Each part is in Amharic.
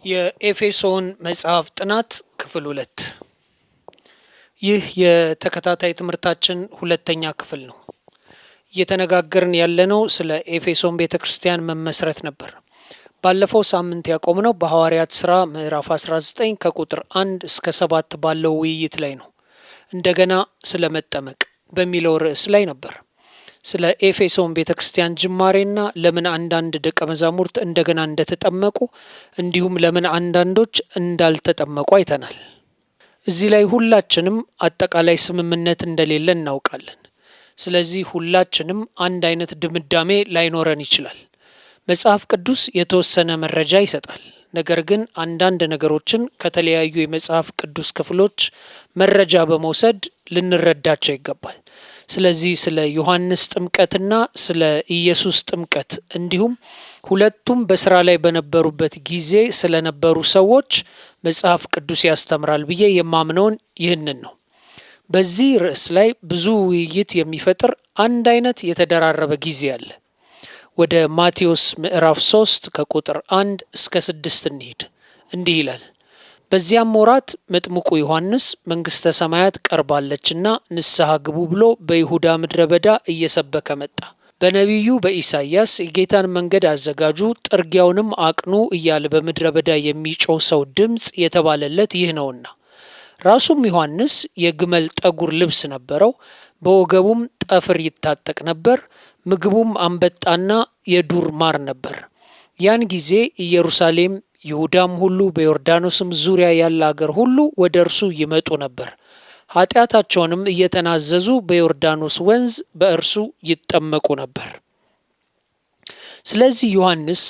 የኤፌሶን መጽሐፍ ጥናት ክፍል 2። ይህ የተከታታይ ትምህርታችን ሁለተኛ ክፍል ነው። እየተነጋገርን ያለነው ስለ ኤፌሶን ቤተክርስቲያን መመስረት ነበር። ባለፈው ሳምንት ያቆምነው በሐዋርያት ሥራ ምዕራፍ 19 ከቁጥር 1 እስከ 7 ባለው ውይይት ላይ ነው። እንደገና ስለ መጠመቅ በሚለው ርዕስ ላይ ነበር። ስለ ኤፌሶን ቤተክርስቲያን ጅማሬና ለምን አንዳንድ ደቀ መዛሙርት እንደገና እንደተጠመቁ እንዲሁም ለምን አንዳንዶች እንዳልተጠመቁ አይተናል። እዚህ ላይ ሁላችንም አጠቃላይ ስምምነት እንደሌለ እናውቃለን። ስለዚህ ሁላችንም አንድ አይነት ድምዳሜ ላይኖረን ይችላል። መጽሐፍ ቅዱስ የተወሰነ መረጃ ይሰጣል። ነገር ግን አንዳንድ ነገሮችን ከተለያዩ የመጽሐፍ ቅዱስ ክፍሎች መረጃ በመውሰድ ልንረዳቸው ይገባል። ስለዚህ ስለ ዮሐንስ ጥምቀትና ስለ ኢየሱስ ጥምቀት እንዲሁም ሁለቱም በስራ ላይ በነበሩበት ጊዜ ስለነበሩ ሰዎች መጽሐፍ ቅዱስ ያስተምራል ብዬ የማምነውን ይህንን ነው። በዚህ ርዕስ ላይ ብዙ ውይይት የሚፈጥር አንድ አይነት የተደራረበ ጊዜ አለ። ወደ ማቴዎስ ምዕራፍ 3 ከቁጥር 1 እስከ 6 እንሂድ። እንዲህ ይላል። በዚያም ወራት መጥምቁ ዮሐንስ መንግሥተ ሰማያት ቀርባለችና ንስሐ ግቡ ብሎ በይሁዳ ምድረ በዳ እየሰበከ መጣ። በነቢዩ በኢሳይያስ የጌታን መንገድ አዘጋጁ፣ ጥርጊያውንም አቅኑ እያለ በምድረ በዳ የሚጮህ ሰው ድምፅ የተባለለት ይህ ነውና። ራሱም ዮሐንስ የግመል ጠጉር ልብስ ነበረው፣ በወገቡም ጠፍር ይታጠቅ ነበር። ምግቡም አንበጣና የዱር ማር ነበር። ያን ጊዜ ኢየሩሳሌም፣ ይሁዳም ሁሉ በዮርዳኖስም ዙሪያ ያለ አገር ሁሉ ወደ እርሱ ይመጡ ነበር። ኃጢአታቸውንም እየተናዘዙ በዮርዳኖስ ወንዝ በእርሱ ይጠመቁ ነበር። ስለዚህ ዮሐንስ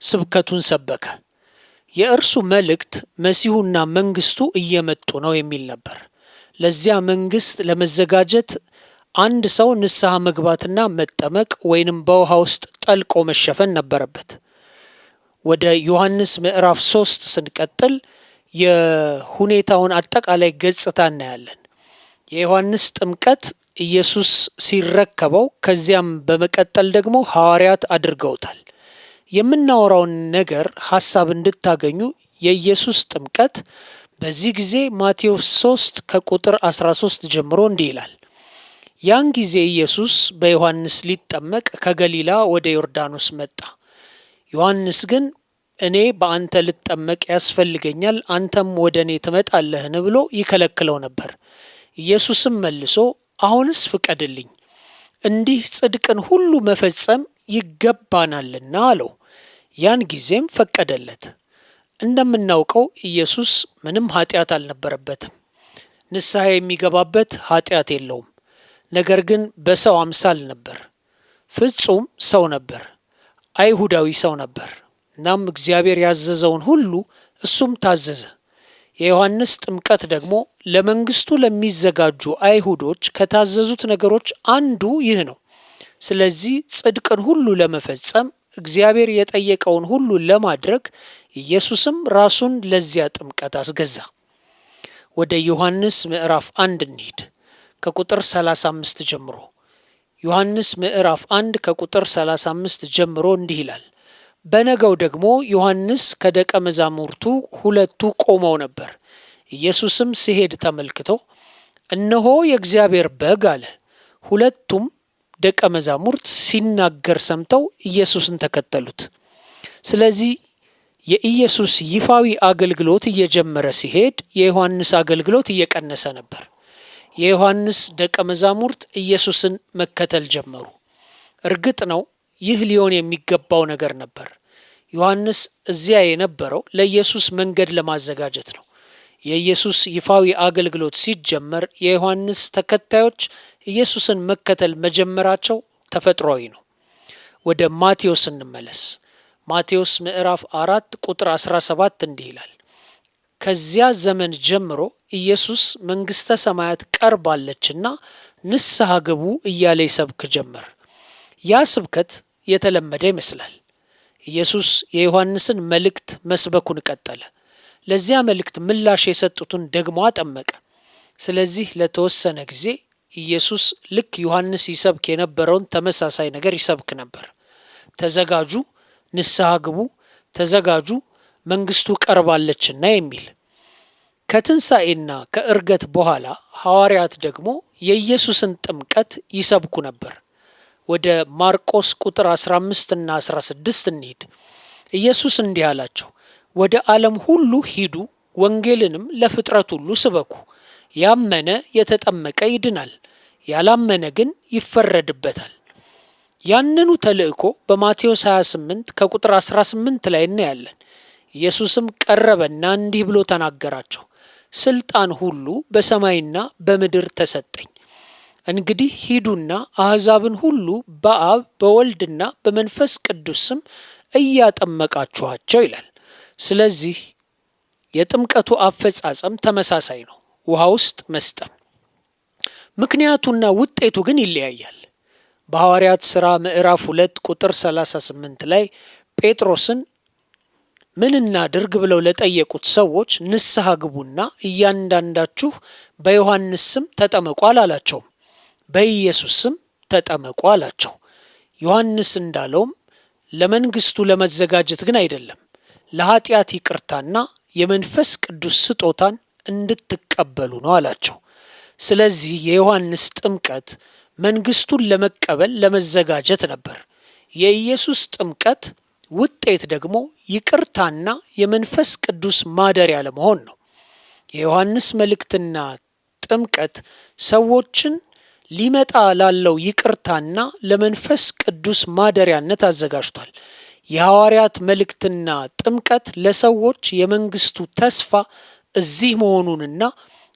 ስብከቱን ሰበከ። የእርሱ መልእክት መሲሁና መንግስቱ እየመጡ ነው የሚል ነበር። ለዚያ መንግስት ለመዘጋጀት አንድ ሰው ንስሐ መግባትና መጠመቅ ወይንም በውሃ ውስጥ ጠልቆ መሸፈን ነበረበት። ወደ ዮሐንስ ምዕራፍ 3 ስንቀጥል የሁኔታውን አጠቃላይ ገጽታ እናያለን። የዮሐንስ ጥምቀት ኢየሱስ ሲረከበው፣ ከዚያም በመቀጠል ደግሞ ሐዋርያት አድርገውታል። የምናወራውን ነገር ሐሳብ እንድታገኙ የኢየሱስ ጥምቀት በዚህ ጊዜ ማቴዎስ 3 ከቁጥር 13 ጀምሮ እንዲህ ይላል። ያን ጊዜ ኢየሱስ በዮሐንስ ሊጠመቅ ከገሊላ ወደ ዮርዳኖስ መጣ። ዮሐንስ ግን እኔ በአንተ ልጠመቅ ያስፈልገኛል፣ አንተም ወደ እኔ ትመጣለህን ብሎ ይከለክለው ነበር። ኢየሱስም መልሶ አሁንስ ፍቀድልኝ፣ እንዲህ ጽድቅን ሁሉ መፈጸም ይገባናልና አለው። ያን ጊዜም ፈቀደለት። እንደምናውቀው ኢየሱስ ምንም ኃጢአት አልነበረበትም። ንስሐ የሚገባበት ኃጢአት የለውም። ነገር ግን በሰው አምሳል ነበር። ፍጹም ሰው ነበር። አይሁዳዊ ሰው ነበር። እናም እግዚአብሔር ያዘዘውን ሁሉ እሱም ታዘዘ። የዮሐንስ ጥምቀት ደግሞ ለመንግስቱ ለሚዘጋጁ አይሁዶች ከታዘዙት ነገሮች አንዱ ይህ ነው። ስለዚህ ጽድቅን ሁሉ ለመፈጸም እግዚአብሔር የጠየቀውን ሁሉ ለማድረግ ኢየሱስም ራሱን ለዚያ ጥምቀት አስገዛ። ወደ ዮሐንስ ምዕራፍ 1 እንሂድ ከቁጥር 35 ጀምሮ። ዮሐንስ ምዕራፍ 1 ከቁጥር 35 ጀምሮ እንዲህ ይላል። በነገው ደግሞ ዮሐንስ ከደቀ መዛሙርቱ ሁለቱ ቆመው ነበር። ኢየሱስም ሲሄድ ተመልክቶ እነሆ የእግዚአብሔር በግ አለ። ሁለቱም ደቀ መዛሙርት ሲናገር ሰምተው ኢየሱስን ተከተሉት። ስለዚህ የኢየሱስ ይፋዊ አገልግሎት እየጀመረ ሲሄድ የዮሐንስ አገልግሎት እየቀነሰ ነበር። የዮሐንስ ደቀ መዛሙርት ኢየሱስን መከተል ጀመሩ። እርግጥ ነው ይህ ሊሆን የሚገባው ነገር ነበር። ዮሐንስ እዚያ የነበረው ለኢየሱስ መንገድ ለማዘጋጀት ነው። የኢየሱስ ይፋዊ አገልግሎት ሲጀመር የዮሐንስ ተከታዮች ኢየሱስን መከተል መጀመራቸው ተፈጥሯዊ ነው። ወደ ማቴዎስ እንመለስ። ማቴዎስ ምዕራፍ 4 ቁጥር 17 እንዲህ ይላል። ከዚያ ዘመን ጀምሮ ኢየሱስ መንግሥተ ሰማያት ቀርባለችና ንስሐ ግቡ እያለ ይሰብክ ጀመር። ያ ስብከት የተለመደ ይመስላል። ኢየሱስ የዮሐንስን መልእክት መስበኩን ቀጠለ። ለዚያ መልእክት ምላሽ የሰጡትን ደግሞ አጠመቀ። ስለዚህ ለተወሰነ ጊዜ ኢየሱስ ልክ ዮሐንስ ይሰብክ የነበረውን ተመሳሳይ ነገር ይሰብክ ነበር። ተዘጋጁ፣ ንስሐ ግቡ፣ ተዘጋጁ፣ መንግስቱ ቀርባለችና የሚል። ከትንሣኤና ከዕርገት በኋላ ሐዋርያት ደግሞ የኢየሱስን ጥምቀት ይሰብኩ ነበር። ወደ ማርቆስ ቁጥር 15 እና 16 እንሂድ። ኢየሱስ እንዲህ አላቸው፣ ወደ ዓለም ሁሉ ሂዱ፣ ወንጌልንም ለፍጥረት ሁሉ ስበኩ። ያመነ የተጠመቀ ይድናል፣ ያላመነ ግን ይፈረድበታል። ያንኑ ተልእኮ በማቴዎስ 28 ከቁጥር 18 ላይ እናያለን። ኢየሱስም ቀረበና እንዲህ ብሎ ተናገራቸው፣ ስልጣን ሁሉ በሰማይና በምድር ተሰጠኝ። እንግዲህ ሂዱና አሕዛብን ሁሉ በአብ በወልድና በመንፈስ ቅዱስ ስም እያጠመቃችኋቸው ይላል። ስለዚህ የጥምቀቱ አፈጻጸም ተመሳሳይ ነው፣ ውሃ ውስጥ መስጠም። ምክንያቱና ውጤቱ ግን ይለያያል። በሐዋርያት ሥራ ምዕራፍ 2 ቁጥር 38 ላይ ጴጥሮስን ምን እናድርግ ብለው ለጠየቁት ሰዎች ንስሐ ግቡና እያንዳንዳችሁ በዮሐንስ ስም ተጠመቁ አላላቸውም፣ በኢየሱስ ስም ተጠመቁ አላቸው። ዮሐንስ እንዳለውም ለመንግስቱ ለመዘጋጀት ግን አይደለም፣ ለኃጢአት ይቅርታና የመንፈስ ቅዱስ ስጦታን እንድትቀበሉ ነው አላቸው። ስለዚህ የዮሐንስ ጥምቀት መንግስቱን ለመቀበል ለመዘጋጀት ነበር። የኢየሱስ ጥምቀት ውጤት ደግሞ ይቅርታና የመንፈስ ቅዱስ ማደሪያ ለመሆን ነው። የዮሐንስ መልእክትና ጥምቀት ሰዎችን ሊመጣ ላለው ይቅርታና ለመንፈስ ቅዱስ ማደሪያነት አዘጋጅቷል። የሐዋርያት መልእክትና ጥምቀት ለሰዎች የመንግስቱ ተስፋ እዚህ መሆኑንና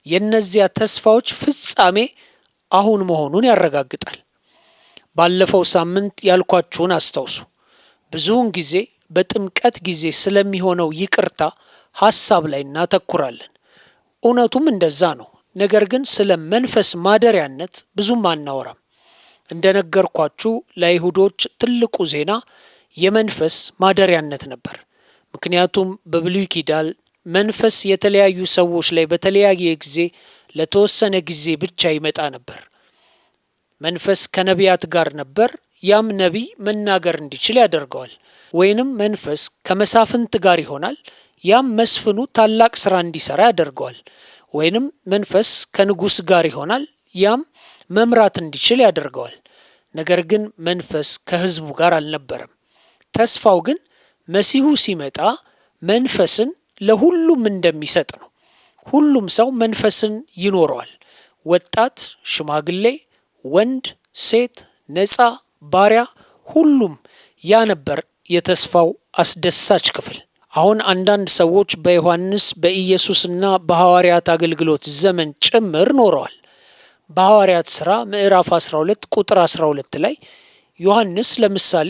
የእነዚያ ተስፋዎች ፍጻሜ አሁን መሆኑን ያረጋግጣል። ባለፈው ሳምንት ያልኳችሁን አስታውሱ። ብዙውን ጊዜ በጥምቀት ጊዜ ስለሚሆነው ይቅርታ ሐሳብ ላይ እናተኩራለን። እውነቱም እንደዛ ነው። ነገር ግን ስለ መንፈስ ማደሪያነት ብዙም አናወራም። እንደነገርኳችሁ ለአይሁዶች ትልቁ ዜና የመንፈስ ማደሪያነት ነበር። ምክንያቱም በብሉይ ኪዳን መንፈስ የተለያዩ ሰዎች ላይ በተለያየ ጊዜ ለተወሰነ ጊዜ ብቻ ይመጣ ነበር። መንፈስ ከነቢያት ጋር ነበር። ያም ነቢይ መናገር እንዲችል ያደርገዋል። ወይንም መንፈስ ከመሳፍንት ጋር ይሆናል። ያም መስፍኑ ታላቅ ስራ እንዲሰራ ያደርገዋል። ወይንም መንፈስ ከንጉስ ጋር ይሆናል። ያም መምራት እንዲችል ያደርገዋል። ነገር ግን መንፈስ ከህዝቡ ጋር አልነበረም። ተስፋው ግን መሲሁ ሲመጣ መንፈስን ለሁሉም እንደሚሰጥ ነው። ሁሉም ሰው መንፈስን ይኖረዋል። ወጣት፣ ሽማግሌ፣ ወንድ፣ ሴት፣ ነፃ፣ ባሪያ፣ ሁሉም ያ ነበር የተስፋው አስደሳች ክፍል። አሁን አንዳንድ ሰዎች በዮሐንስ በኢየሱስና በሐዋርያት አገልግሎት ዘመን ጭምር ኖረዋል። በሐዋርያት ሥራ ምዕራፍ 12 ቁጥር 12 ላይ ዮሐንስ ለምሳሌ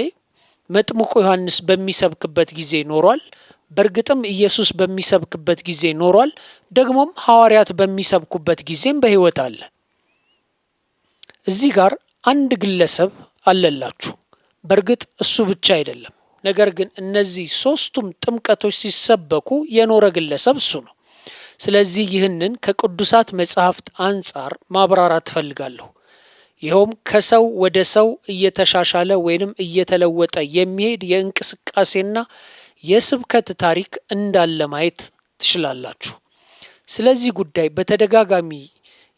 መጥምቁ ዮሐንስ በሚሰብክበት ጊዜ ኖሯል። በእርግጥም ኢየሱስ በሚሰብክበት ጊዜ ኖሯል። ደግሞም ሐዋርያት በሚሰብኩበት ጊዜም በሕይወት አለ። እዚህ ጋር አንድ ግለሰብ አለላችሁ። በእርግጥ እሱ ብቻ አይደለም። ነገር ግን እነዚህ ሶስቱም ጥምቀቶች ሲሰበኩ የኖረ ግለሰብ እሱ ነው። ስለዚህ ይህንን ከቅዱሳት መጻሕፍት አንጻር ማብራራት እፈልጋለሁ። ይኸውም ከሰው ወደ ሰው እየተሻሻለ ወይንም እየተለወጠ የሚሄድ የእንቅስቃሴና የስብከት ታሪክ እንዳለ ማየት ትችላላችሁ። ስለዚህ ጉዳይ በተደጋጋሚ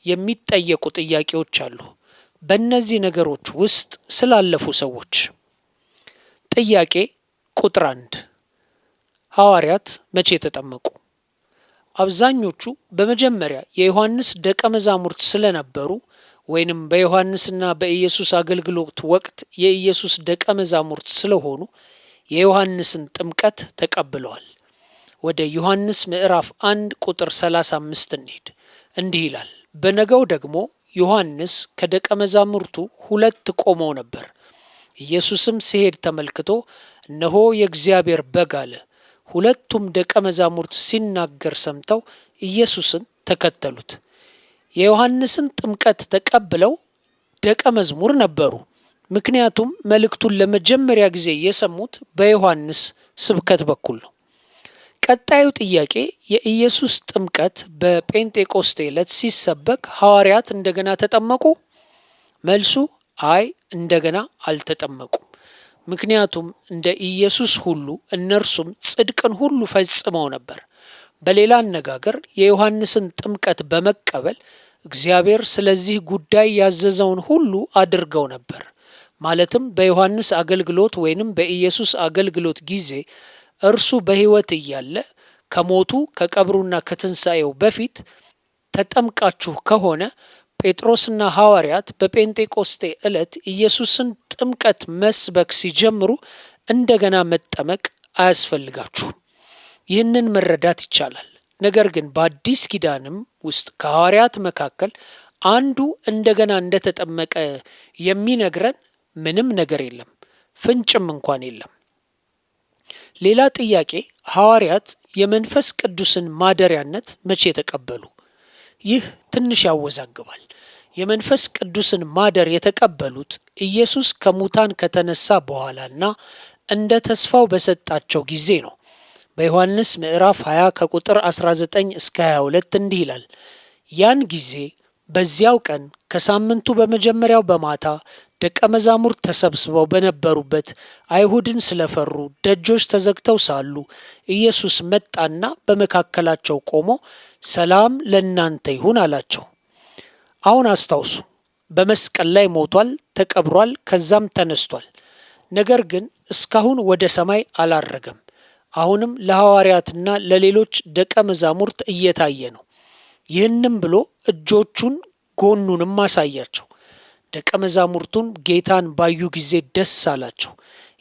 የሚጠየቁ ጥያቄዎች አሉ። በእነዚህ ነገሮች ውስጥ ስላለፉ ሰዎች ጥያቄ ቁጥር 1 ሐዋርያት መቼ ተጠመቁ? አብዛኞቹ በመጀመሪያ የዮሐንስ ደቀ መዛሙርት ስለነበሩ ወይንም በዮሐንስና በኢየሱስ አገልግሎት ወቅት የኢየሱስ ደቀ መዛሙርት ስለሆኑ የዮሐንስን ጥምቀት ተቀብለዋል። ወደ ዮሐንስ ምዕራፍ 1 ቁጥር 35 እንሂድ። እንዲህ ይላል፣ በነገው ደግሞ ዮሐንስ ከደቀ መዛሙርቱ 2 ቆመው ነበር። ኢየሱስም ሲሄድ ተመልክቶ እነሆ የእግዚአብሔር በግ አለ። ሁለቱም ደቀ መዛሙርት ሲናገር ሰምተው ኢየሱስን ተከተሉት። የዮሐንስን ጥምቀት ተቀብለው ደቀ መዝሙር ነበሩ። ምክንያቱም መልእክቱን ለመጀመሪያ ጊዜ የሰሙት በዮሐንስ ስብከት በኩል ነው። ቀጣዩ ጥያቄ የኢየሱስ ጥምቀት በጴንጤቆስጤ ዕለት ሲሰበክ ሐዋርያት እንደገና ተጠመቁ? መልሱ አይ፣ እንደገና አልተጠመቁም። ምክንያቱም እንደ ኢየሱስ ሁሉ እነርሱም ጽድቅን ሁሉ ፈጽመው ነበር። በሌላ አነጋገር የዮሐንስን ጥምቀት በመቀበል እግዚአብሔር ስለዚህ ጉዳይ ያዘዘውን ሁሉ አድርገው ነበር። ማለትም በዮሐንስ አገልግሎት ወይንም በኢየሱስ አገልግሎት ጊዜ እርሱ በሕይወት እያለ ከሞቱ ከቀብሩና ከትንሣኤው በፊት ተጠምቃችሁ ከሆነ ጴጥሮስና ሐዋርያት በጴንጤቆስጤ ዕለት ኢየሱስን ጥምቀት መስበክ ሲጀምሩ እንደገና መጠመቅ አያስፈልጋችሁም። ይህንን መረዳት ይቻላል። ነገር ግን በአዲስ ኪዳንም ውስጥ ከሐዋርያት መካከል አንዱ እንደገና እንደተጠመቀ የሚነግረን ምንም ነገር የለም፣ ፍንጭም እንኳን የለም። ሌላ ጥያቄ፣ ሐዋርያት የመንፈስ ቅዱስን ማደሪያነት መቼ ተቀበሉ? ይህ ትንሽ ያወዛግባል። የመንፈስ ቅዱስን ማደር የተቀበሉት ኢየሱስ ከሙታን ከተነሳ በኋላና እንደ ተስፋው በሰጣቸው ጊዜ ነው። በዮሐንስ ምዕራፍ 20 ከቁጥር 19 እስከ 22 እንዲህ ይላል። ያን ጊዜ በዚያው ቀን ከሳምንቱ በመጀመሪያው በማታ ደቀ መዛሙርት ተሰብስበው በነበሩበት አይሁድን ስለፈሩ ደጆች ተዘግተው ሳሉ ኢየሱስ መጣና በመካከላቸው ቆሞ ሰላም ለእናንተ ይሁን አላቸው። አሁን አስታውሱ፣ በመስቀል ላይ ሞቷል፣ ተቀብሯል፣ ከዛም ተነስቷል። ነገር ግን እስካሁን ወደ ሰማይ አላረገም። አሁንም ለሐዋርያትና ለሌሎች ደቀ መዛሙርት እየታየ ነው። ይህንም ብሎ እጆቹን ጎኑንም አሳያቸው። ደቀ መዛሙርቱም ጌታን ባዩ ጊዜ ደስ አላቸው።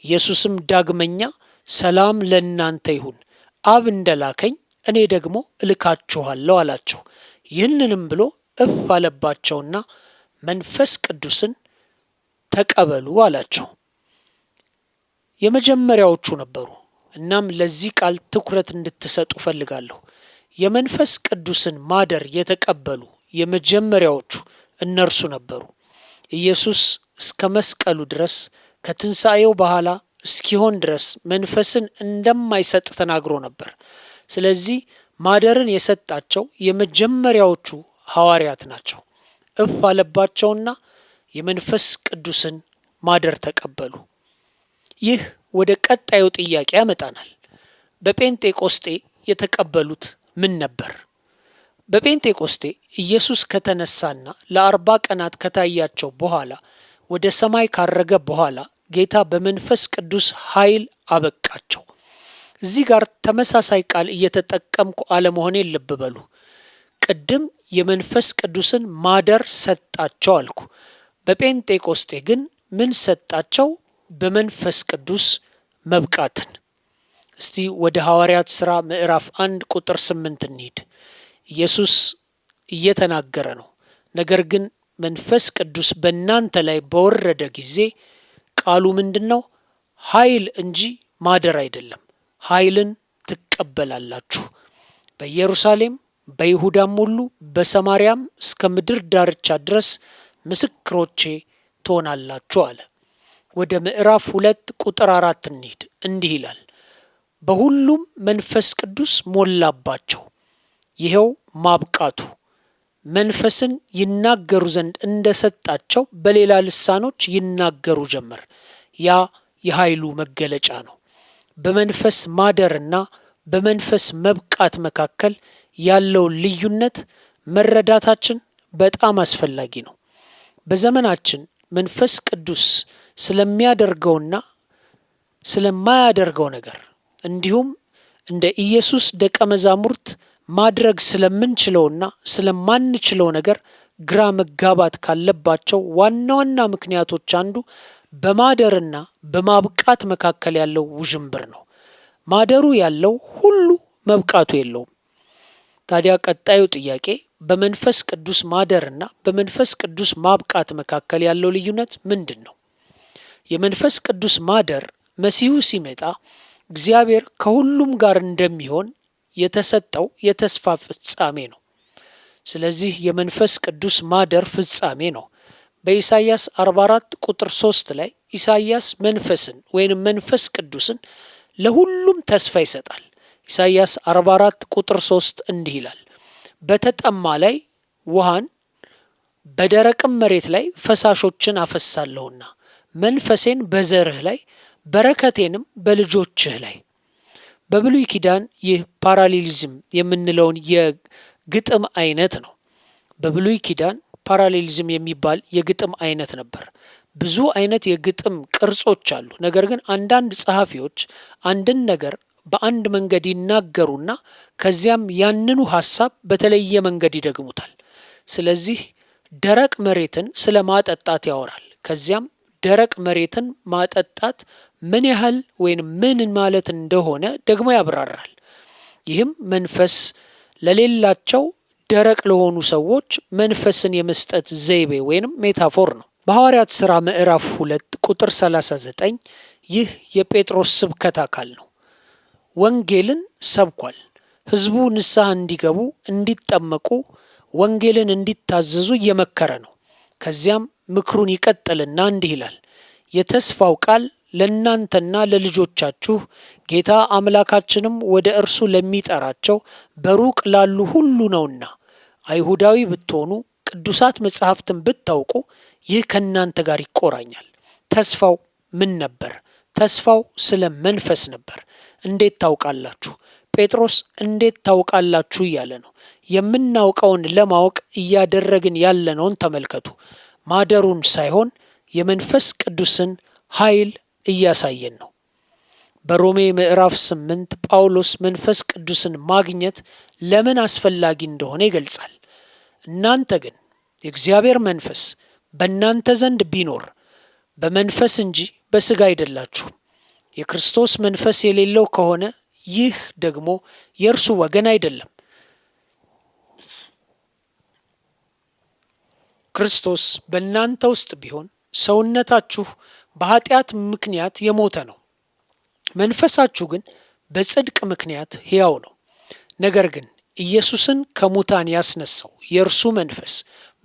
ኢየሱስም ዳግመኛ ሰላም ለእናንተ ይሁን፣ አብ እንደላከኝ እኔ ደግሞ እልካችኋለሁ አላቸው። ይህንንም ብሎ እፍ አለባቸውና መንፈስ ቅዱስን ተቀበሉ አላቸው። የመጀመሪያዎቹ ነበሩ። እናም ለዚህ ቃል ትኩረት እንድትሰጡ ፈልጋለሁ። የመንፈስ ቅዱስን ማደር የተቀበሉ የመጀመሪያዎቹ እነርሱ ነበሩ። ኢየሱስ እስከ መስቀሉ ድረስ ከትንሣኤው በኋላ እስኪሆን ድረስ መንፈስን እንደማይሰጥ ተናግሮ ነበር። ስለዚህ ማደርን የሰጣቸው የመጀመሪያዎቹ ሐዋርያት ናቸው። እፍ አለባቸውና የመንፈስ ቅዱስን ማደር ተቀበሉ። ይህ ወደ ቀጣዩ ጥያቄ ያመጣናል። በጴንጤቆስጤ የተቀበሉት ምን ነበር? በጴንጤቆስጤ ኢየሱስ ከተነሳና ለ40 ቀናት ከታያቸው በኋላ ወደ ሰማይ ካረገ በኋላ ጌታ በመንፈስ ቅዱስ ኃይል አበቃቸው። እዚህ ጋር ተመሳሳይ ቃል እየተጠቀምኩ አለመሆኔን ልብ በሉ። ቅድም የመንፈስ ቅዱስን ማደር ሰጣቸው አልኩ። በጴንጤቆስጤ ግን ምን ሰጣቸው? በመንፈስ ቅዱስ መብቃትን። እስቲ ወደ ሐዋርያት ሥራ ምዕራፍ 1 ቁጥር 8 እንሂድ። ኢየሱስ እየተናገረ ነው። ነገር ግን መንፈስ ቅዱስ በእናንተ ላይ በወረደ ጊዜ ቃሉ ምንድን ነው? ኃይል እንጂ ማደር አይደለም። ኃይልን ትቀበላላችሁ፣ በኢየሩሳሌም በይሁዳም ሁሉ በሰማርያም እስከ ምድር ዳርቻ ድረስ ምስክሮቼ ትሆናላችሁ አለ። ወደ ምዕራፍ 2 ቁጥር 4 እንሂድ። እንዲህ ይላል፣ በሁሉም መንፈስ ቅዱስ ሞላባቸው። ይኸው ማብቃቱ መንፈስን ይናገሩ ዘንድ እንደሰጣቸው በሌላ ልሳኖች ይናገሩ ጀመር። ያ የኃይሉ መገለጫ ነው። በመንፈስ ማደርና በመንፈስ መብቃት መካከል ያለው ልዩነት መረዳታችን በጣም አስፈላጊ ነው። በዘመናችን መንፈስ ቅዱስ ስለሚያደርገውና ስለማያደርገው ነገር እንዲሁም እንደ ኢየሱስ ደቀ መዛሙርት ማድረግ ስለምንችለውና ስለማንችለው ነገር ግራ መጋባት ካለባቸው ዋና ዋና ምክንያቶች አንዱ በማደርና በማብቃት መካከል ያለው ውዥንብር ነው። ማደሩ ያለው ሁሉ መብቃቱ የለውም። ታዲያ ቀጣዩ ጥያቄ በመንፈስ ቅዱስ ማደርና በመንፈስ ቅዱስ ማብቃት መካከል ያለው ልዩነት ምንድን ነው? የመንፈስ ቅዱስ ማደር መሲሁ ሲመጣ እግዚአብሔር ከሁሉም ጋር እንደሚሆን የተሰጠው የተስፋ ፍጻሜ ነው። ስለዚህ የመንፈስ ቅዱስ ማደር ፍጻሜ ነው። በኢሳይያስ 44 ቁጥር 3 ላይ ኢሳይያስ መንፈስን ወይንም መንፈስ ቅዱስን ለሁሉም ተስፋ ይሰጣል። ኢሳይያስ 44 ቁጥር 3 እንዲህ ይላል፣ በተጠማ ላይ ውሃን በደረቅም መሬት ላይ ፈሳሾችን አፈሳለሁና መንፈሴን በዘርህ ላይ በረከቴንም በልጆችህ ላይ። በብሉይ ኪዳን ይህ ፓራሌሊዝም የምንለውን የግጥም አይነት ነው። በብሉይ ኪዳን ፓራሌሊዝም የሚባል የግጥም አይነት ነበር። ብዙ አይነት የግጥም ቅርጾች አሉ። ነገር ግን አንዳንድ ጸሐፊዎች አንድን ነገር በአንድ መንገድ ይናገሩና ከዚያም ያንኑ ሐሳብ በተለየ መንገድ ይደግሙታል። ስለዚህ ደረቅ መሬትን ስለ ማጠጣት ያወራል። ከዚያም ደረቅ መሬትን ማጠጣት ምን ያህል ወይም ምን ማለት እንደሆነ ደግሞ ያብራራል። ይህም መንፈስ ለሌላቸው ደረቅ ለሆኑ ሰዎች መንፈስን የመስጠት ዘይቤ ወይም ሜታፎር ነው። በሐዋርያት ሥራ ምዕራፍ 2 ቁጥር 39 ይህ የጴጥሮስ ስብከት አካል ነው። ወንጌልን ሰብኳል። ሕዝቡ ንስሐ እንዲገቡ፣ እንዲጠመቁ፣ ወንጌልን እንዲታዘዙ እየመከረ ነው። ከዚያም ምክሩን ይቀጥልና እንዲህ ይላል፣ የተስፋው ቃል ለእናንተና ለልጆቻችሁ ጌታ አምላካችንም ወደ እርሱ ለሚጠራቸው በሩቅ ላሉ ሁሉ ነውና፣ አይሁዳዊ ብትሆኑ ቅዱሳት መጻሕፍትን ብታውቁ ይህ ከእናንተ ጋር ይቆራኛል። ተስፋው ምን ነበር? ተስፋው ስለ መንፈስ ነበር። እንዴት ታውቃላችሁ? ጴጥሮስ እንዴት ታውቃላችሁ እያለ ነው። የምናውቀውን ለማወቅ እያደረግን ያለነውን ተመልከቱ። ማደሩን ሳይሆን የመንፈስ ቅዱስን ኃይል እያሳየን ነው። በሮሜ ምዕራፍ 8 ጳውሎስ መንፈስ ቅዱስን ማግኘት ለምን አስፈላጊ እንደሆነ ይገልጻል። እናንተ ግን የእግዚአብሔር መንፈስ በእናንተ ዘንድ ቢኖር በመንፈስ እንጂ በሥጋ አይደላችሁም። የክርስቶስ መንፈስ የሌለው ከሆነ ይህ ደግሞ የእርሱ ወገን አይደለም። ክርስቶስ በእናንተ ውስጥ ቢሆን ሰውነታችሁ በኃጢአት ምክንያት የሞተ ነው፣ መንፈሳችሁ ግን በጽድቅ ምክንያት ሕያው ነው። ነገር ግን ኢየሱስን ከሙታን ያስነሳው የእርሱ መንፈስ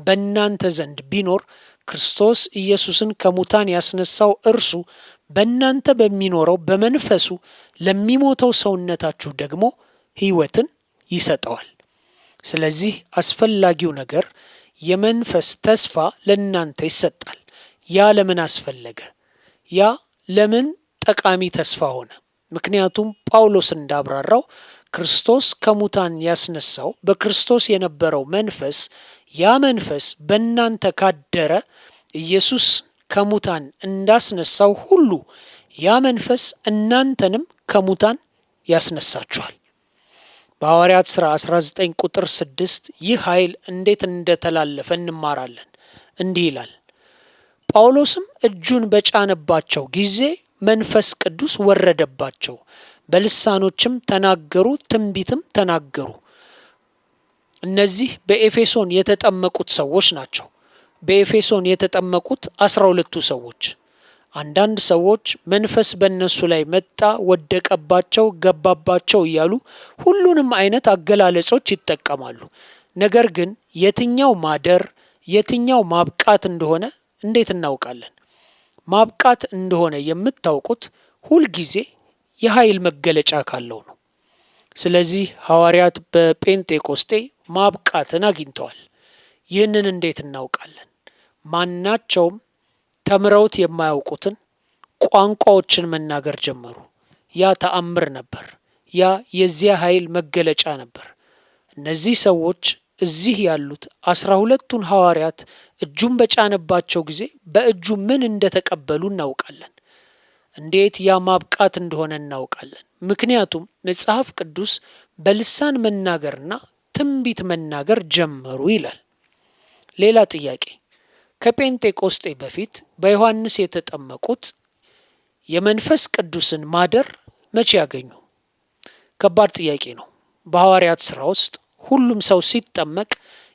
በእናንተ ዘንድ ቢኖር ክርስቶስ ኢየሱስን ከሙታን ያስነሳው እርሱ በእናንተ በሚኖረው በመንፈሱ ለሚሞተው ሰውነታችሁ ደግሞ ሕይወትን ይሰጠዋል። ስለዚህ አስፈላጊው ነገር የመንፈስ ተስፋ ለእናንተ ይሰጣል። ያ ለምን አስፈለገ? ያ ለምን ጠቃሚ ተስፋ ሆነ? ምክንያቱም ጳውሎስ እንዳብራራው ክርስቶስ ከሙታን ያስነሳው በክርስቶስ የነበረው መንፈስ፣ ያ መንፈስ በእናንተ ካደረ ኢየሱስ ከሙታን እንዳስነሳው ሁሉ ያ መንፈስ እናንተንም ከሙታን ያስነሳችኋል። በሐዋርያት ሥራ 19 ቁጥር 6 ይህ ኃይል እንዴት እንደተላለፈ እንማራለን። እንዲህ ይላል፣ ጳውሎስም እጁን በጫነባቸው ጊዜ መንፈስ ቅዱስ ወረደባቸው፣ በልሳኖችም ተናገሩ፣ ትንቢትም ተናገሩ። እነዚህ በኤፌሶን የተጠመቁት ሰዎች ናቸው። በኤፌሶን የተጠመቁት 12ቱ ሰዎች። አንዳንድ ሰዎች መንፈስ በእነሱ ላይ መጣ፣ ወደቀባቸው፣ ገባባቸው እያሉ ሁሉንም አይነት አገላለጾች ይጠቀማሉ። ነገር ግን የትኛው ማደር የትኛው ማብቃት እንደሆነ እንዴት እናውቃለን? ማብቃት እንደሆነ የምታውቁት ሁልጊዜ የኃይል መገለጫ ካለው ነው። ስለዚህ ሐዋርያት በጴንጤቆስጤ ማብቃትን አግኝተዋል። ይህንን እንዴት እናውቃለን? ማናቸውም ተምረውት የማያውቁትን ቋንቋዎችን መናገር ጀመሩ። ያ ተአምር ነበር። ያ የዚያ ኃይል መገለጫ ነበር። እነዚህ ሰዎች እዚህ ያሉት 12ቱን ሐዋርያት እጁን በጫነባቸው ጊዜ በእጁ ምን እንደተቀበሉ እናውቃለን። እንዴት ያ ማብቃት እንደሆነ እናውቃለን። ምክንያቱም መጽሐፍ ቅዱስ በልሳን መናገርና ትንቢት መናገር ጀመሩ ይላል። ሌላ ጥያቄ፣ ከጴንጤቆስጤ በፊት በዮሐንስ የተጠመቁት የመንፈስ ቅዱስን ማደር መቼ ያገኙ? ከባድ ጥያቄ ነው። በሐዋርያት ሥራ ውስጥ ሁሉም ሰው ሲጠመቅ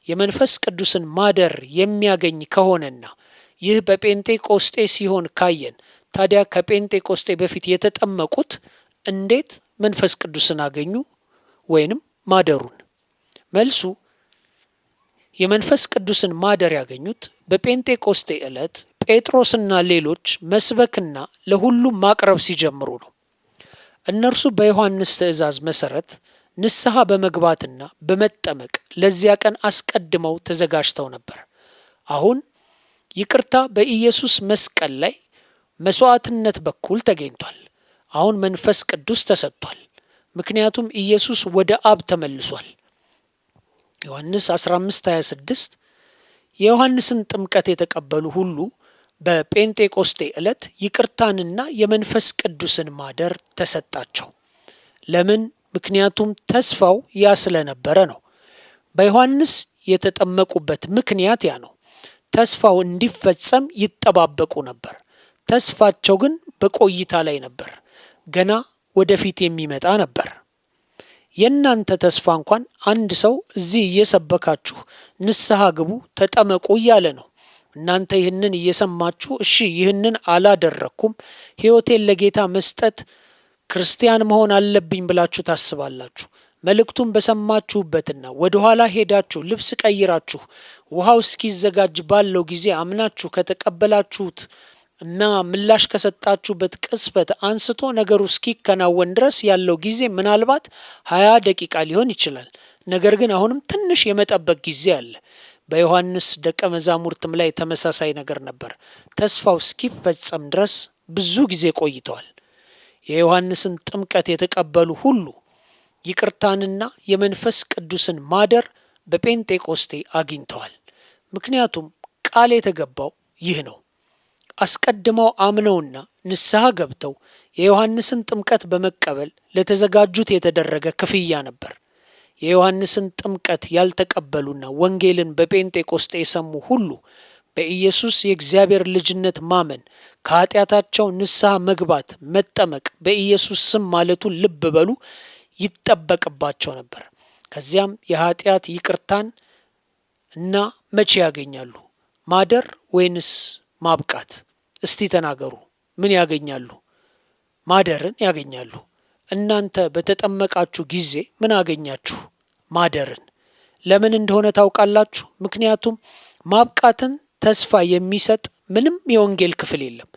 የመንፈስ ቅዱስን ማደር የሚያገኝ ከሆነና ይህ በጴንጤቆስጤ ሲሆን ካየን፣ ታዲያ ከጴንጤቆስጤ በፊት የተጠመቁት እንዴት መንፈስ ቅዱስን አገኙ ወይንም ማደሩን? መልሱ የመንፈስ ቅዱስን ማደር ያገኙት በጴንጤቆስጤ ዕለት ጴጥሮስና ሌሎች መስበክና ለሁሉም ማቅረብ ሲጀምሩ ነው። እነርሱ በዮሐንስ ትእዛዝ መሰረት ንስሐ በመግባትና በመጠመቅ ለዚያ ቀን አስቀድመው ተዘጋጅተው ነበር። አሁን ይቅርታ በኢየሱስ መስቀል ላይ መስዋዕትነት በኩል ተገኝቷል። አሁን መንፈስ ቅዱስ ተሰጥቷል። ምክንያቱም ኢየሱስ ወደ አብ ተመልሷል። ዮሐንስ 15:26 የዮሐንስን ጥምቀት የተቀበሉ ሁሉ በጴንጤቆስጤ ዕለት ይቅርታንና የመንፈስ ቅዱስን ማደር ተሰጣቸው። ለምን? ምክንያቱም ተስፋው ያ ስለነበረ ነው። በዮሐንስ የተጠመቁበት ምክንያት ያ ነው። ተስፋው እንዲፈጸም ይጠባበቁ ነበር። ተስፋቸው ግን በቆይታ ላይ ነበር፣ ገና ወደፊት የሚመጣ ነበር። የእናንተ ተስፋ እንኳን አንድ ሰው እዚህ እየሰበካችሁ ንስሐ ግቡ፣ ተጠመቁ እያለ ነው። እናንተ ይህንን እየሰማችሁ እሺ ይህንን አላደረኩም፣ ሕይወቴን ለጌታ መስጠት ክርስቲያን መሆን አለብኝ ብላችሁ ታስባላችሁ። መልእክቱን በሰማችሁበትና ወደ ኋላ ሄዳችሁ ልብስ ቀይራችሁ ውሃው እስኪዘጋጅ ባለው ጊዜ አምናችሁ ከተቀበላችሁት እና ምላሽ ከሰጣችሁበት ቅጽበት አንስቶ ነገሩ እስኪከናወን ድረስ ያለው ጊዜ ምናልባት 20 ደቂቃ ሊሆን ይችላል። ነገር ግን አሁንም ትንሽ የመጠበቅ ጊዜ አለ። በዮሐንስ ደቀ መዛሙርትም ላይ ተመሳሳይ ነገር ነበር። ተስፋው እስኪፈጸም ድረስ ብዙ ጊዜ ቆይተዋል። የዮሐንስን ጥምቀት የተቀበሉ ሁሉ ይቅርታንና የመንፈስ ቅዱስን ማደር በጴንጤቆስቴ አግኝተዋል። ምክንያቱም ቃል የተገባው ይህ ነው። አስቀድመው አምነውና ንስሐ ገብተው የዮሐንስን ጥምቀት በመቀበል ለተዘጋጁት የተደረገ ክፍያ ነበር። የዮሐንስን ጥምቀት ያልተቀበሉና ወንጌልን በጴንጤቆስጤ የሰሙ ሁሉ በኢየሱስ የእግዚአብሔር ልጅነት ማመን፣ ከኃጢአታቸው ንስሐ መግባት፣ መጠመቅ፣ በኢየሱስ ስም ማለቱን ልብ በሉ ይጠበቅባቸው ነበር። ከዚያም የኃጢአት ይቅርታን እና መቼ ያገኛሉ? ማደር ወይንስ ማብቃት? እስቲ ተናገሩ። ምን ያገኛሉ? ማደርን ያገኛሉ። እናንተ በተጠመቃችሁ ጊዜ ምን አገኛችሁ? ማደርን። ለምን እንደሆነ ታውቃላችሁ? ምክንያቱም ማብቃትን ተስፋ የሚሰጥ ምንም የወንጌል ክፍል የለም።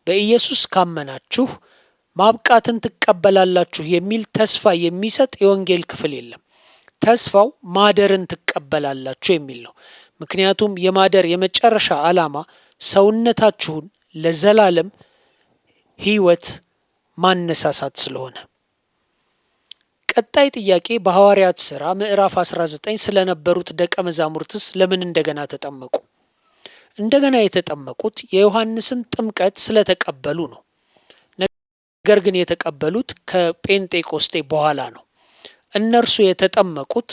በኢየሱስ ካመናችሁ ማብቃትን ትቀበላላችሁ የሚል ተስፋ የሚሰጥ የወንጌል ክፍል የለም። ተስፋው ማደርን ትቀበላላችሁ የሚል ነው። ምክንያቱም የማደር የመጨረሻ ዓላማ ሰውነታችሁን ለዘላለም ሕይወት ማነሳሳት ስለሆነ። ቀጣይ ጥያቄ በሐዋርያት ሥራ ምዕራፍ 19 ስለነበሩት ደቀ መዛሙርትስ ለምን እንደገና ተጠመቁ? እንደገና የተጠመቁት የዮሐንስን ጥምቀት ስለተቀበሉ ነው። ነገር ግን የተቀበሉት ከጴንጤቆስጤ በኋላ ነው። እነርሱ የተጠመቁት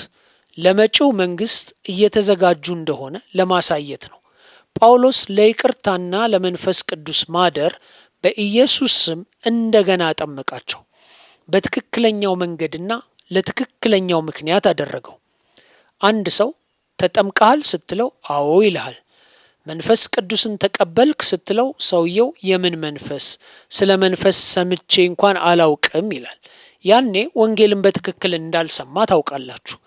ለመጪው መንግስት እየተዘጋጁ እንደሆነ ለማሳየት ነው። ጳውሎስ ለይቅርታና ለመንፈስ ቅዱስ ማደር በኢየሱስ ስም እንደገና አጠመቃቸው። በትክክለኛው መንገድና ለትክክለኛው ምክንያት አደረገው። አንድ ሰው ተጠምቀሃል ስትለው አዎ ይልሃል። መንፈስ ቅዱስን ተቀበልክ ስትለው ሰውየው የምን መንፈስ? ስለ መንፈስ ሰምቼ እንኳን አላውቅም ይላል። ያኔ ወንጌልን በትክክል እንዳልሰማ ታውቃላችሁ።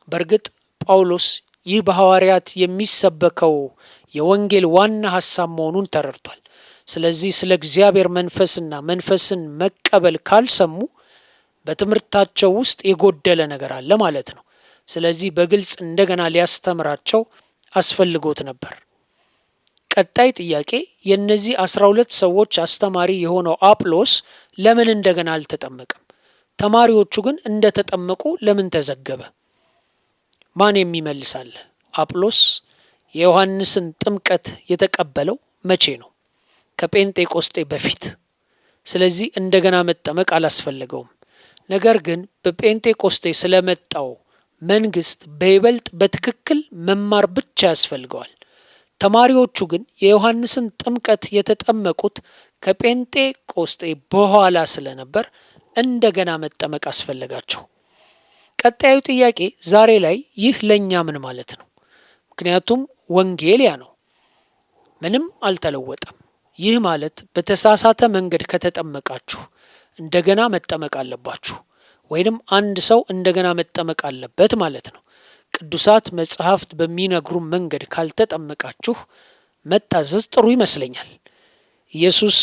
በእርግጥ ጳውሎስ ይህ በሐዋርያት የሚሰበከው የወንጌል ዋና ሐሳብ መሆኑን ተረድቷል። ስለዚህ ስለ እግዚአብሔር መንፈስና መንፈስን መቀበል ካልሰሙ በትምህርታቸው ውስጥ የጎደለ ነገር አለ ማለት ነው። ስለዚህ በግልጽ እንደገና ሊያስተምራቸው አስፈልጎት ነበር። ቀጣይ ጥያቄ የእነዚህ 12 ሰዎች አስተማሪ የሆነው አጵሎስ ለምን እንደገና አልተጠመቀም? ተማሪዎቹ ግን እንደተጠመቁ ለምን ተዘገበ? ማን የሚመልሳል? አጵሎስ የዮሐንስን ጥምቀት የተቀበለው መቼ ነው? ከጴንጤቆስጤ በፊት። ስለዚህ እንደገና መጠመቅ አላስፈለገውም። ነገር ግን በጴንጤቆስጤ ስለመጣው መንግስት በይበልጥ በትክክል መማር ብቻ ያስፈልገዋል። ተማሪዎቹ ግን የዮሐንስን ጥምቀት የተጠመቁት ከጴንጤቆስጤ በኋላ ስለነበር እንደገና መጠመቅ አስፈለጋቸው። ቀጣዩ ጥያቄ ዛሬ ላይ ይህ ለእኛ ምን ማለት ነው? ምክንያቱም ወንጌል ያ ነው፣ ምንም አልተለወጠም። ይህ ማለት በተሳሳተ መንገድ ከተጠመቃችሁ እንደገና መጠመቅ አለባችሁ፣ ወይንም አንድ ሰው እንደገና መጠመቅ አለበት ማለት ነው። ቅዱሳት መጽሐፍት በሚነግሩ መንገድ ካልተጠመቃችሁ መታዘዝ ጥሩ ይመስለኛል። ኢየሱስ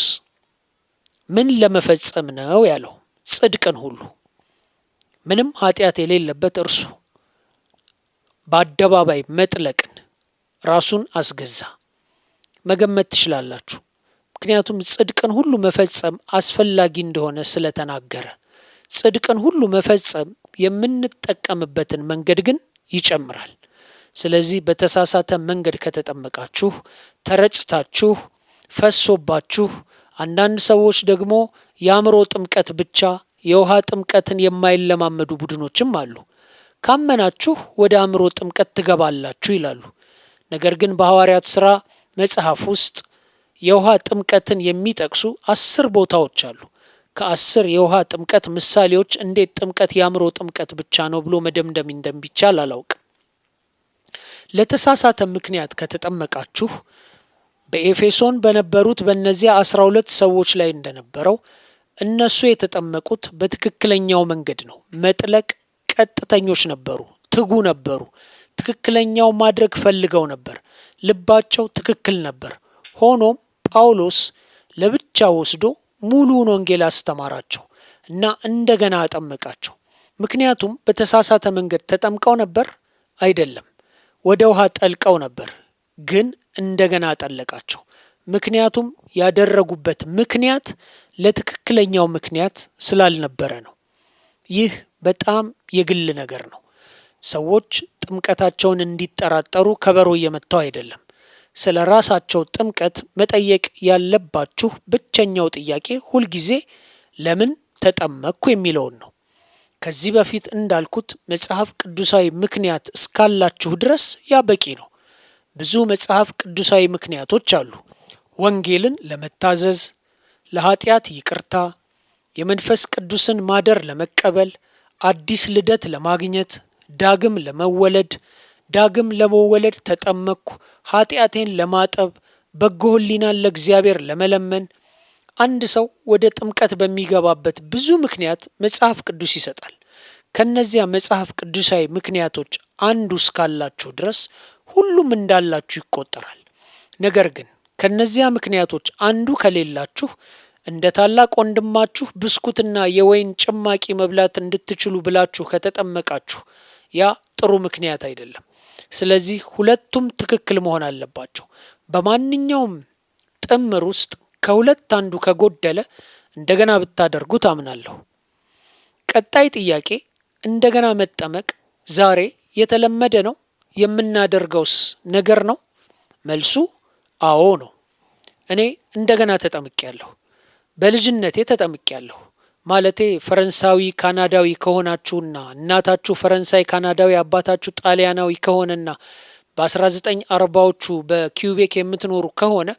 ምን ለመፈጸም ነው ያለው? ጽድቅን ሁሉ። ምንም ኃጢአት የሌለበት እርሱ በአደባባይ መጥለቅን ራሱን አስገዛ። መገመት ትችላላችሁ። ምክንያቱም ጽድቅን ሁሉ መፈጸም አስፈላጊ እንደሆነ ስለተናገረ። ጽድቅን ሁሉ መፈጸም የምንጠቀምበትን መንገድ ግን ይጨምራል። ስለዚህ በተሳሳተ መንገድ ከተጠመቃችሁ፣ ተረጭታችሁ፣ ፈሶባችሁ፣ አንዳንድ ሰዎች ደግሞ የአእምሮ ጥምቀት ብቻ የውሃ ጥምቀትን የማይለማመዱ ቡድኖችም አሉ። ካመናችሁ ወደ አእምሮ ጥምቀት ትገባላችሁ ይላሉ። ነገር ግን በሐዋርያት ሥራ መጽሐፍ ውስጥ የውሃ ጥምቀትን የሚጠቅሱ 10 ቦታዎች አሉ። ከ10 የውሃ ጥምቀት ምሳሌዎች እንዴት ጥምቀት የአእምሮ ጥምቀት ብቻ ነው ብሎ መደምደም እንደሚቻል አላውቅም። ለተሳሳተ ምክንያት ከተጠመቃችሁ በኤፌሶን በነበሩት በእነዚያ 12 ሰዎች ላይ እንደነበረው እነሱ የተጠመቁት በትክክለኛው መንገድ ነው። መጥለቅ ቀጥተኞች ነበሩ፣ ትጉ ነበሩ። ትክክለኛው ማድረግ ፈልገው ነበር። ልባቸው ትክክል ነበር። ሆኖም ጳውሎስ ለብቻ ወስዶ ሙሉውን ወንጌል አስተማራቸው እና እንደገና አጠመቃቸው። ምክንያቱም በተሳሳተ መንገድ ተጠምቀው ነበር? አይደለም። ወደ ውሃ ጠልቀው ነበር፣ ግን እንደገና አጠለቃቸው። ምክንያቱም ያደረጉበት ምክንያት ለትክክለኛው ምክንያት ስላልነበረ ነው። ይህ በጣም የግል ነገር ነው። ሰዎች ጥምቀታቸውን እንዲጠራጠሩ ከበሮ እየመታው አይደለም። ስለ ራሳቸው ጥምቀት መጠየቅ ያለባችሁ ብቸኛው ጥያቄ ሁልጊዜ ለምን ተጠመቅኩ የሚለውን ነው። ከዚህ በፊት እንዳልኩት መጽሐፍ ቅዱሳዊ ምክንያት እስካላችሁ ድረስ ያ በቂ ነው። ብዙ መጽሐፍ ቅዱሳዊ ምክንያቶች አሉ። ወንጌልን ለመታዘዝ፣ ለኃጢአት ይቅርታ፣ የመንፈስ ቅዱስን ማደር ለመቀበል፣ አዲስ ልደት ለማግኘት፣ ዳግም ለመወለድ፣ ዳግም ለመወለድ ተጠመቅኩ፣ ኃጢአቴን ለማጠብ፣ በጎ ሕሊናን ለእግዚአብሔር ለመለመን። አንድ ሰው ወደ ጥምቀት በሚገባበት ብዙ ምክንያት መጽሐፍ ቅዱስ ይሰጣል። ከነዚያ መጽሐፍ ቅዱሳዊ ምክንያቶች አንዱ እስካላችሁ ድረስ ሁሉም እንዳላችሁ ይቆጠራል። ነገር ግን ከነዚያ ምክንያቶች አንዱ ከሌላችሁ እንደ ታላቅ ወንድማችሁ ብስኩትና የወይን ጭማቂ መብላት እንድትችሉ ብላችሁ ከተጠመቃችሁ ያ ጥሩ ምክንያት አይደለም። ስለዚህ ሁለቱም ትክክል መሆን አለባቸው። በማንኛውም ጥምር ውስጥ ከሁለት አንዱ ከጎደለ እንደገና ብታደርጉት አምናለሁ። ቀጣይ ጥያቄ፣ እንደገና መጠመቅ ዛሬ የተለመደ ነው? የምናደርገውስ ነገር ነው? መልሱ አዎ ነው። እኔ እንደገና ተጠምቄያለሁ። በልጅነቴ ተጠምቄያለሁ። ማለቴ ፈረንሳዊ ካናዳዊ ከሆናችሁና እናታችሁ ፈረንሳይ ካናዳዊ አባታችሁ ጣሊያናዊ ከሆነና በ1940ዎቹ በኪውቤክ የምትኖሩ ከሆነ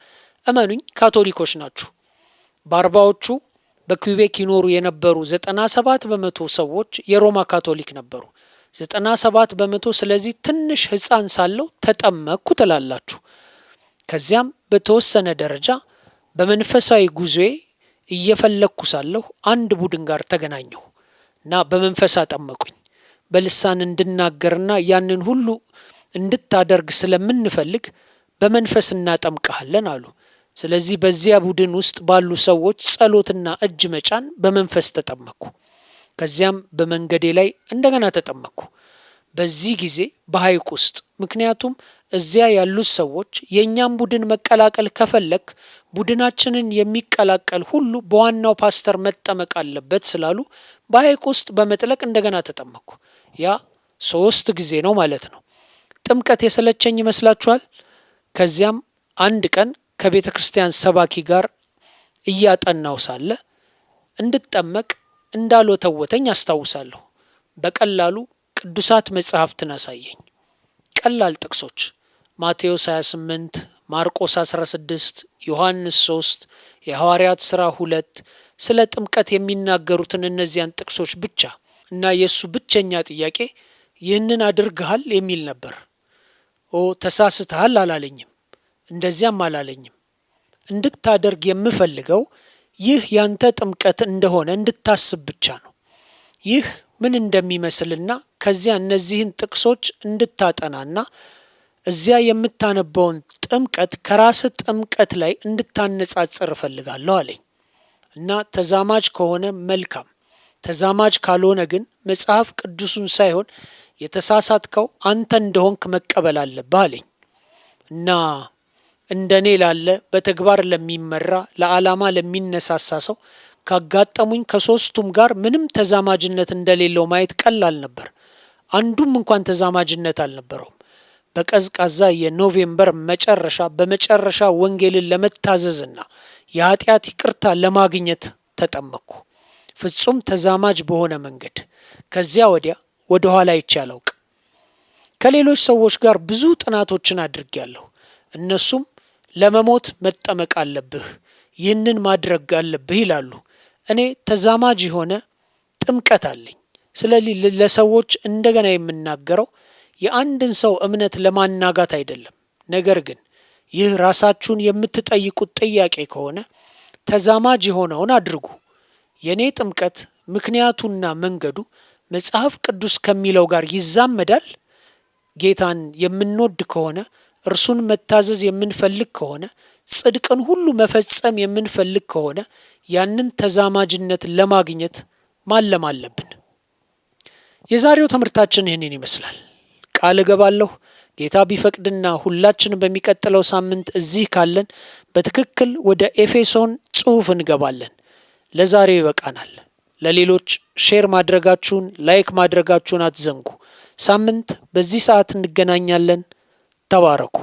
እመኑኝ ካቶሊኮች ናችሁ። በ40ዎቹ በኪውቤክ ይኖሩ የነበሩ 97 በመቶ ሰዎች የሮማ ካቶሊክ ነበሩ። 97 በመቶ። ስለዚህ ትንሽ ሕፃን ሳለሁ ተጠመቅኩ ትላላችሁ። ከዚያም በተወሰነ ደረጃ በመንፈሳዊ ጉዞዬ እየፈለግኩ ሳለሁ አንድ ቡድን ጋር ተገናኘሁ እና በመንፈስ አጠመቁኝ። በልሳን እንድናገርና ያንን ሁሉ እንድታደርግ ስለምንፈልግ በመንፈስ እናጠምቀሃለን አሉ። ስለዚህ በዚያ ቡድን ውስጥ ባሉ ሰዎች ጸሎትና እጅ መጫን በመንፈስ ተጠመቅኩ። ከዚያም በመንገዴ ላይ እንደገና ተጠመቅኩ። በዚህ ጊዜ በሐይቅ ውስጥ። ምክንያቱም እዚያ ያሉት ሰዎች የእኛም ቡድን መቀላቀል ከፈለክ ቡድናችንን የሚቀላቀል ሁሉ በዋናው ፓስተር መጠመቅ አለበት ስላሉ በሐይቅ ውስጥ በመጥለቅ እንደገና ተጠመቅኩ። ያ 3 ጊዜ ነው ማለት ነው። ጥምቀት የሰለቸኝ ይመስላችኋል? ከዚያም አንድ ቀን ከቤተ ክርስቲያን ሰባኪ ጋር እያጠናው ሳለ እንድጠመቅ እንዳልወተወተኝ አስታውሳለሁ። በቀላሉ ቅዱሳት መጽሐፍትን አሳየኝ። ቀላል ጥቅሶች ማቴዎስ 28፣ ማርቆስ 16፣ ዮሐንስ 3፣ የሐዋርያት ሥራ 2 ስለ ጥምቀት የሚናገሩትን እነዚያን ጥቅሶች ብቻ እና የእሱ ብቸኛ ጥያቄ ይህንን አድርገሃል የሚል ነበር። ተሳስተሃል አላለኝም፣ እንደዚያም አላለኝም። እንድታደርግ የምፈልገው ይህ ያንተ ጥምቀት እንደሆነ እንድታስብ ብቻ ነው። ይህ ምን እንደሚመስልና ከዚያ እነዚህን ጥቅሶች እንድታጠናና እዚያ የምታነበውን ጥምቀት ከራስ ጥምቀት ላይ እንድታነጻጽር እፈልጋለሁ አለኝ እና ተዛማጅ ከሆነ መልካም፣ ተዛማጅ ካልሆነ ግን መጽሐፍ ቅዱሱን ሳይሆን የተሳሳትከው አንተ እንደሆንክ መቀበል አለብህ አለኝ እና እንደኔ ላለ በተግባር ለሚመራ ለዓላማ ለሚነሳሳ ሰው ካጋጠሙኝ ከሶስቱም ጋር ምንም ተዛማጅነት እንደሌለው ማየት ቀላል ነበር። አንዱም እንኳን ተዛማጅነት አልነበረውም። በቀዝቃዛ የኖቬምበር መጨረሻ በመጨረሻ ወንጌልን ለመታዘዝና የኃጢአት ይቅርታ ለማግኘት ተጠመቅኩ፣ ፍጹም ተዛማጅ በሆነ መንገድ። ከዚያ ወዲያ ወደ ኋላ አይቼ አላውቅም። ከሌሎች ሰዎች ጋር ብዙ ጥናቶችን አድርጌያለሁ። እነሱም ለመሞት መጠመቅ አለብህ፣ ይህንን ማድረግ አለብህ ይላሉ። እኔ ተዛማጅ የሆነ ጥምቀት አለኝ። ስለዚህ ለሰዎች እንደገና የምናገረው የአንድን ሰው እምነት ለማናጋት አይደለም። ነገር ግን ይህ ራሳችሁን የምትጠይቁት ጥያቄ ከሆነ ተዛማጅ የሆነውን አድርጉ። የኔ ጥምቀት ምክንያቱና መንገዱ መጽሐፍ ቅዱስ ከሚለው ጋር ይዛመዳል? ጌታን የምንወድ ከሆነ እርሱን መታዘዝ የምንፈልግ ከሆነ ጽድቅን ሁሉ መፈጸም የምንፈልግ ከሆነ ያንን ተዛማጅነት ለማግኘት ማለም አለብን። የዛሬው ትምህርታችን ይህንን ይመስላል። ቃል እገባለሁ ጌታ ቢፈቅድና ሁላችን በሚቀጥለው ሳምንት እዚህ ካለን በትክክል ወደ ኤፌሶን ጽሑፍ እንገባለን። ለዛሬው ይበቃናል። ለሌሎች ሼር ማድረጋችሁን ላይክ ማድረጋችሁን አትዘንጉ። ሳምንት በዚህ ሰዓት እንገናኛለን። ተባረኩ።